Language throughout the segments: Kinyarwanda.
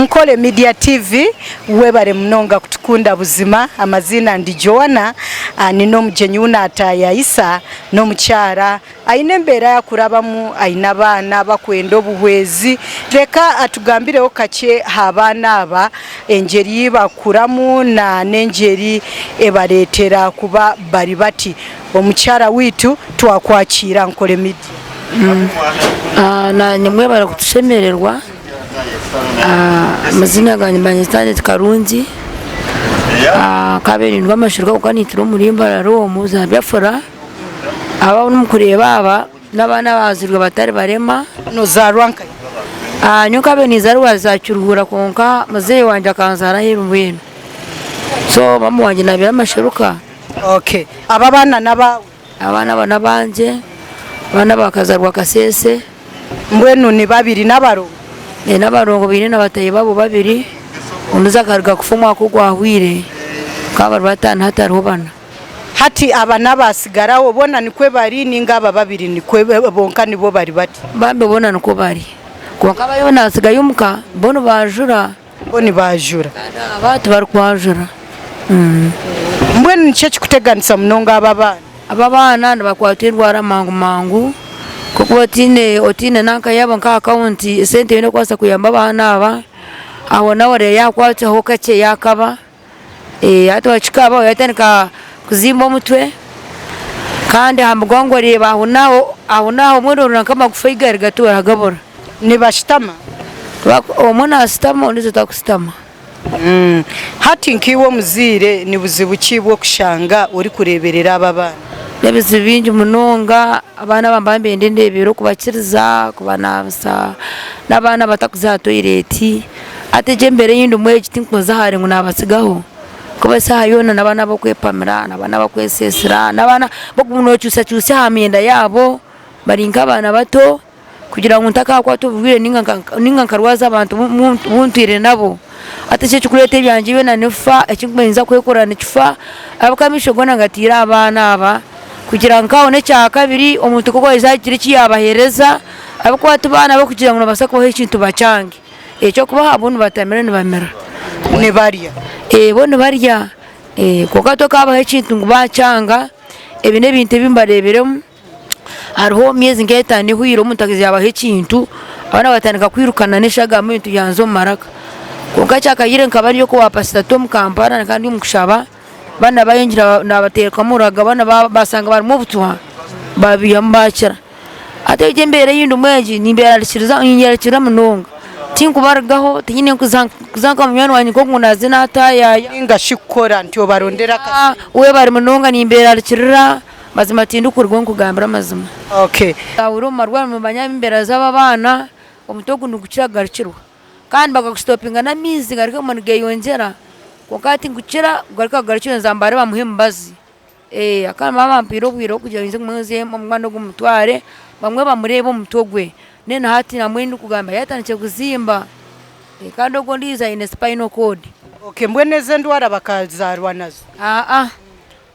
Nkole Media TV webare mnonga kutukunda buzima. Amazina ndi Joana, nino mujenyi unataya Isa no mucyara aine mbera ya kurabamu aina bana bakwenda obuhwezi. Reka atugambireho kake habana aba engeri bakuramu na nenjeri ebaretera kuba bari bati omucyara witu twakwakira Nkole Media. Na nyamwe barakutushemererwa. Amazina ganjye mbanyitane Karungi. Kaberindwa amashirwa ukanitira umurimba ro muza byafora. Aba n'umukureba aba nabana bazirwa batari barema no zarwanka. Nyoka beniza rwazacyuruhura konka maze wanje akanzara hirumwene. So mamu wanje nabira amashiruka. Okay. Aba bana nabawe. Abana banje bana bakazarwa Kasese. Mbwenu ni babiri nabaro. N'abarongo bine n'abataye babo babiri unuza karga kufumwa kugwahwire kabar batana hatariho bana hati abana basigara ubona nikwe bari ningaba babiri nikwe bonka nibo bari bati bambe bona nuko bari konka bayo nasigaye umuka bono bajura boni bajura abatu barkwajura mbwenu nice kikuteganisa mnonga aba bana ndabakwatirwa mangu kuko otine nanka yabo nka account sente yone kwasa kuyamba abana aba aho nawe yakwatse ho kake yakaba hata wachikaba yatanika kuzimba umutwe kandi hambugwango reba aho naho mwero kama kufaiga rigatura hagabora nibashitama omuna asitama ndizo takustama hati nkiwo muzire nibuzibuki bwo kushanga uri kureberera aba bana nebizi bingi munonga abana bambambe ndebero kubakiriza kubanabisa nabana batakuza toilet ateje mbere yindi umwe kitinkoza hari ngo nabasigaho kuba saha yona nabana bokwepamira nabana bokwesesera nabana bokuno cyusa hamyenda yabo barinka abana bato kugira ngo ntaka kwa tubwire ninga karwaza abantu buntire nabo ateje cyukurete byanje bena nefa ekimwenza kwekorana kifa abakamisho gona ngatira abana aba kugira nkaone cya kabiri omuntu koko izakiri kiyabahereza abakwatu bana bo kugira ngo basako hekintu bacange cyo kuba abuntu batamera ni bamera ne bariya bono bariya koka to kaba hekintu ngo bacanga ebine binte bimbareberemo hariho myezi ngetane hwiro mutagize yaba hekintu abana batandika kwirukana neshaga mu bintu yanzo maraka koka cyakayire nkabari yo ko wapasita Tom Kampala kandi umukushaba bana bayinjira nabateka muraga bana basanga bari mu butwa babiyambakira ateje mbere yindi umweji nimbere alishiriza inyerekira munonga tinkubargaho tinyine kuzanka mumyano wanyu ko ngunaze nataya ingashikora ntyo barondera kasi we bari munonga nimbere alishirira mazima tindu kurwo kugambira mazima okay awuro marwa mu banyamimbere z'aba bana omutogo ndukiragarikirwa kandi bagakustopinga na mizi garika munige yongera kokati ngukira garika garikira nzambare bamuhimbazi akana mama mpiro bwiro kugira ngo mwenze mwana gumutware bamwe bamureba umutogwe nene hati namwe ndukugamba yatanike kuzimba kandi ogo ndiza ine spinal cord okay mbweneze ndwara bakazarwa nazo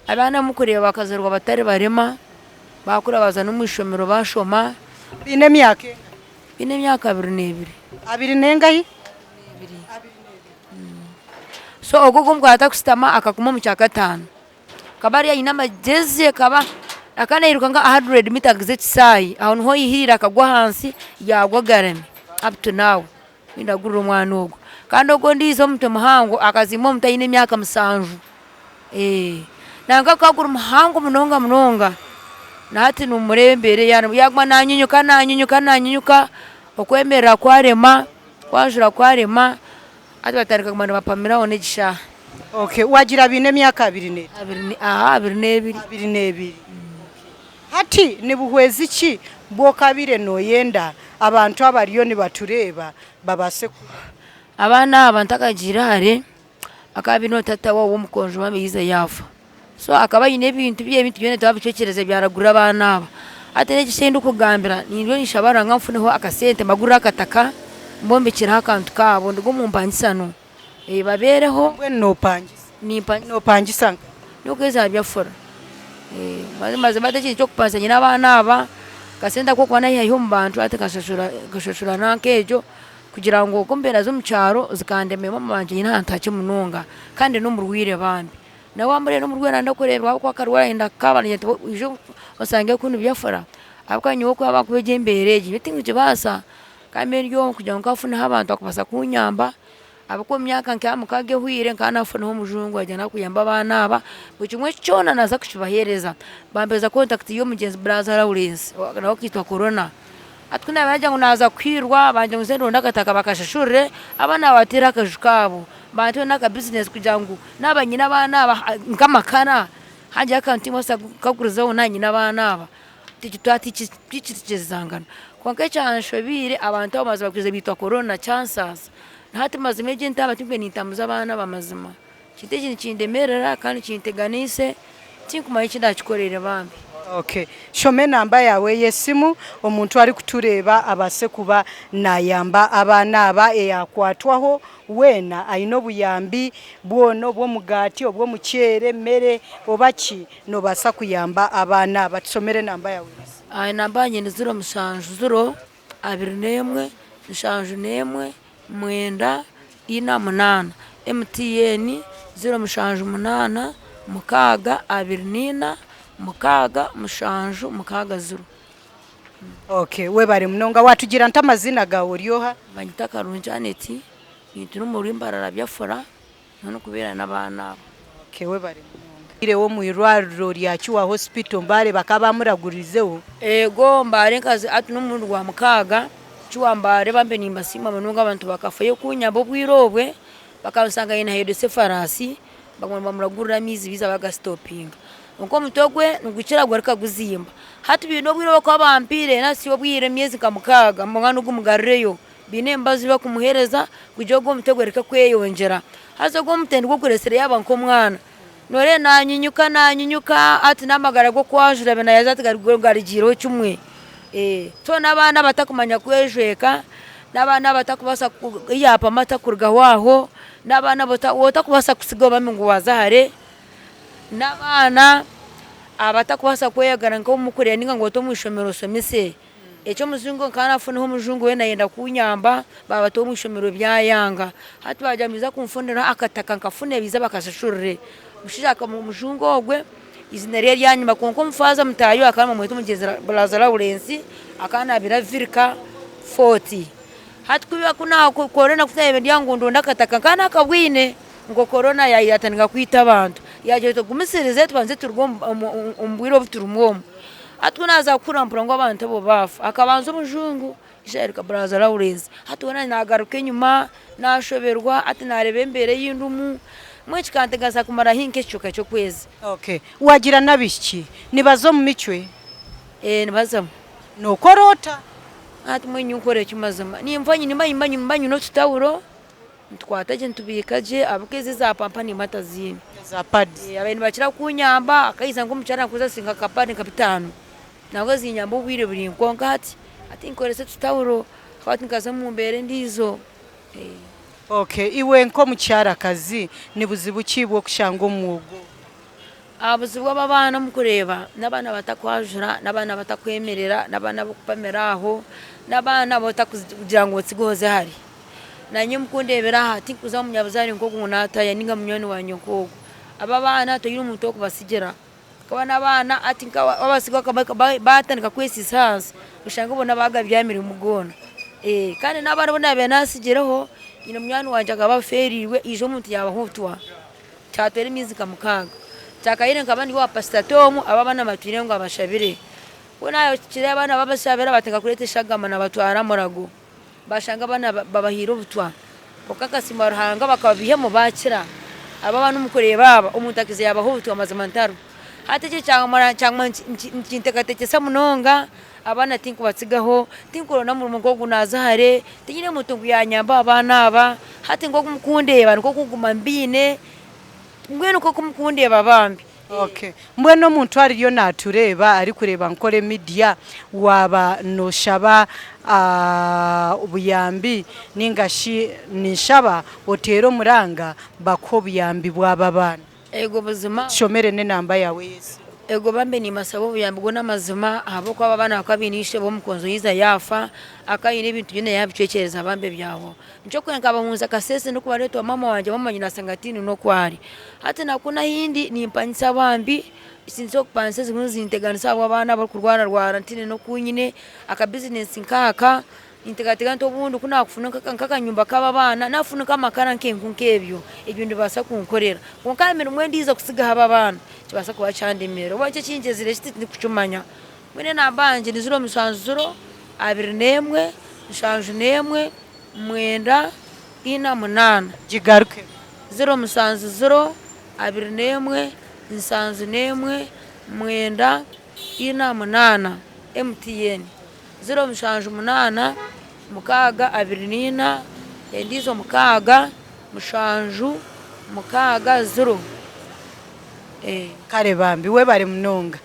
abana mukureba bakazarwa batari barema bakura bazana umwishomero bashoma bine myaka 22 abiri nengayi so ogo gumwata kustama akakuma mu cyakatano kabari ya inama jeze kaba akana iruka nga 100 meters z'isai aho nho yihira akagwa hansi yagwa garame up to now ndagurura umwana ogo kandi ogo ndizo mute muhango akazimo mutayine myaka musanju nanga kagura muhango munonga na hati numurembere yagwa nanyunyuka okwemera kwarema kwajura kwarema ati batarika kumana bapamira one gisha okay wagira bine myaka 2 22 hati nibuhwezi ki bwo kabire no yenda abantu abariyo ni batureba babase abana abantakagirare akabino tata wo mukonjo babize yafa so akaba yine bintu byone tababicekereze byaragura abana aba atene gisendo kugambira nibyo nishabara nkamfuneho akasente magura akataka mbombekira akantu kabo ndgo mumpangisano babereho no pangisa nokweza byafora maze batachi cyo kupasanya n'abana aba kasenda ko kwana yayo mbantu ate kashashura nankejo kugira ngo kumbera zo mu cyaro zikandemema manje nyina ntacyo munonga kandi no mu rwire bambi na wambere no mu rwira ndakorerwa ko akarwara inda kabanye ijo basange kuntu byafara abakanye wo kwaba kubeje imbere giti ngije basa kameryo kugira ngo afune abantu akubasa kunyamba abako myaka nk'amukage hwire nkana afune ho mujungu ajana kuyamba abana aba bucimwe cyona naza kucibahereza bambeza contact yo mugenzi Brazza Lawrence naho kitwa corona atuna bajya ngo naza kwirwa banje ngo zendo ndakataka bakashashure abana batira akajukabo bantu naka business kugira ngo nabanyina abana nkamakana hanje akanti mosa kakuruzaho nanyina abana aba tikitwatikirizangana kwanke cyane shobire abantu bamaze bakwize bitwa corona chances hati mazime je ntaba timwe nitamuza abana bamazima kiteje kindemerera kandi kinteganise tinkumaye kindakikorera bambi. Okay, shome namba yawe yesimu omuntu ari kutureba abase kuba nayamba abana aba yakwatwaho wena ayino buyambi bwono bwo mugati obwo mucyere mere obaki no basa kuyamba abana batsomere namba yawe. Namba nyine 0 mushanju 0 21 mushanju nemwe mwenda ina munana MTN 0 mushanju munana mukaga 29 mukaga mushanju mukaga 0. Okay, we bari munonga watugira ntamazina gawe ryoha banyita Karunjaneti nitunu muri mbarara byafora none kubera nabana. Okay, we bari munonga ire wo muirwariro rya Cyuwa hospital mbare bakabamuragurizeho ego mbare kazi atunu mundu wa mukaga Cyuwa mbare bambe nimba sima munonga abantu bakafaye kunyabo bwirobwe bakabusanga ina hedese farasi bagomba muragurira mizi biza bagastopinga uko mutogwe ngukira gwarika guzimba hatu bino bwiro ko abampire nasi yo bwire myezi kamukaga mwana ugumugareyo binembazi bakumuhereza kujogo mutogwe reka kweyongera hazo go mutende go kuresere yabanko mwana nore nanyunyuka ati namagara go kwajura bena yazati garigiro cyumwe to nabana batakumanya kwejweka nabana batakubasa yapa mata kurga waho nabana botakubasa kusigo bamingu wazahare nabana abatakubasa kweyagara ngo mukurira ninga ngo to mwishomero somise echo muzungu kana afune ho mujungu we nayenda kunyamba baba to mwishomero byayanga hati bajamiza kumfundira akataka nkafune biza bakashashurire mushaka mu mujungu ogwe izina rye ryanyuma konko mfaza mutayo akana mu mugezi Brazza Lawrence akana biravirika 40 hati kubiba kuna corona kutaye byangu ndo ndakataka kana kabwine ngo corona yayatanika kwita abantu yaje to gumisereze twanze turugomba umbwiro buturumwomo atunaza kurampura ngo abantu bo bafa akabanza umujungu isherika Brazza Lawrence hatubona nagaruke nyuma nashoberwa ati narebe imbere y'indumu mwechi kantegaza kumara hinke cyuka cyo kwezi. Okay, wagira nabiki nibazo mu micwe nibazo no korota ati mwenyu ukore cyumazama nimvanyi nimbanyu no tutawuro twataje ntubikaje abukeze za pampa ni matazini za padi abantu bakira kunyamba akayiza ngo mucara kuza singa kapani kapitano nago zinyamba ubwire buri nkonka ati nkorese tutawuro kwati nkaza mu mbere ndizo. Okay, iwe nko mucyara kazi nibuzibu kibwo kushanga umwugo abuzibu abana mukureba nabana batakwajura nabana batakwemerera nabana bukupameraho nabana botakugira ngo tsigoze hari nanye mukundebera hati kuza munyabuzari ngo kunata ya ninga munyoni wa nyoko aba bana to yiri umuntu okubasigera kabana bana ati abasigo batanika kwesi sanse ushanga ubona bagabyamira umugona kandi nabana bona benasigereho ino munyani wanje agabaferiwe ijo umuntu yabahutwa cyatera imizi kamukaga cyakayire nkabandi wa pastatomu ababana matwire ngo abashabire bonayo kire abana babashabira bateka kurete shagama na batwara morago bashanga bana babahiro butwa kokakasima ruhanga bakabihe mu bakira ababana umukoreye baba umutakize yabahutwa amazamantaro hateke cyangwa ntintekateke munonga abana tinku batsigaho tinkorona mu mugogo nazahare tinyine mutungu yanyamba abana aba hati ngo kumukundeba ngo kuguma mbine ngweno ko kumukundeba bambi. Okay, mbweno muntu ariyo natureba ari kureba nkore media waba no shaba ubuyambi ningashi nishaba otero muranga bako buyambi bwaba bana ego buzima shomere ne namba yawe Yesu ego bambe ni masabo buyambi gona mazima abo kwa bana bakabinishe bo mukonzo yiza yafa akayine ibintu byene yabicekereza bambe byaho nco kwenka abahunza kasese no kubaretwa mama wanje mama nyina sangatini no kwari hata nakuna hindi ni mpanyisa bambi sinzo kupanse zimwe zinteganisa abo bana bari kurwara rwara ntine no kunyine aka business nkaka integatega nto bundu kuna kufunuka kankaka nyumba kaba bana nafunuka makara nkenku nkebyo ibyo ndibasa kunkorera kunkamira umwendiza kusiga haba bana kibasa kuba chandimero wache cinjezire kiti kucumanya mwene nabanje ni 0 21 21 mwenda ina munana jigaruke 0 21 21 mwenda ina munana MTN 0 mukaga 24 endizo mukaga mushanju mukaga 0 kare bambi webare munonga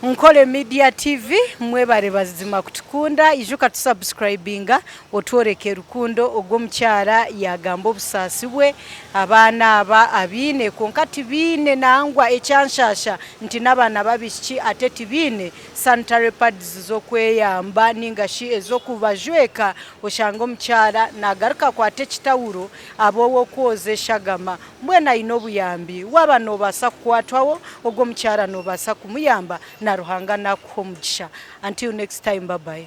Nkole Media TV mwebare bazima kutukunda ijuka tusubscribinga otworeke rukundo ogwo mcyara yagambo busasi bwe abana aba abine konkati bine nangwa ecyanshasha nti nabana babishiki ateti bine sanitary pads zo kweyamba ningashi ezo kubajweka oshango mcyara nagaruka kwate kitawuro abowo koze shagama mwena inobuyambi wabano basa kwatwawo ogwo mcyara no basa kumuyamba na ruhanga na kumugisha. Until next time, bye bye.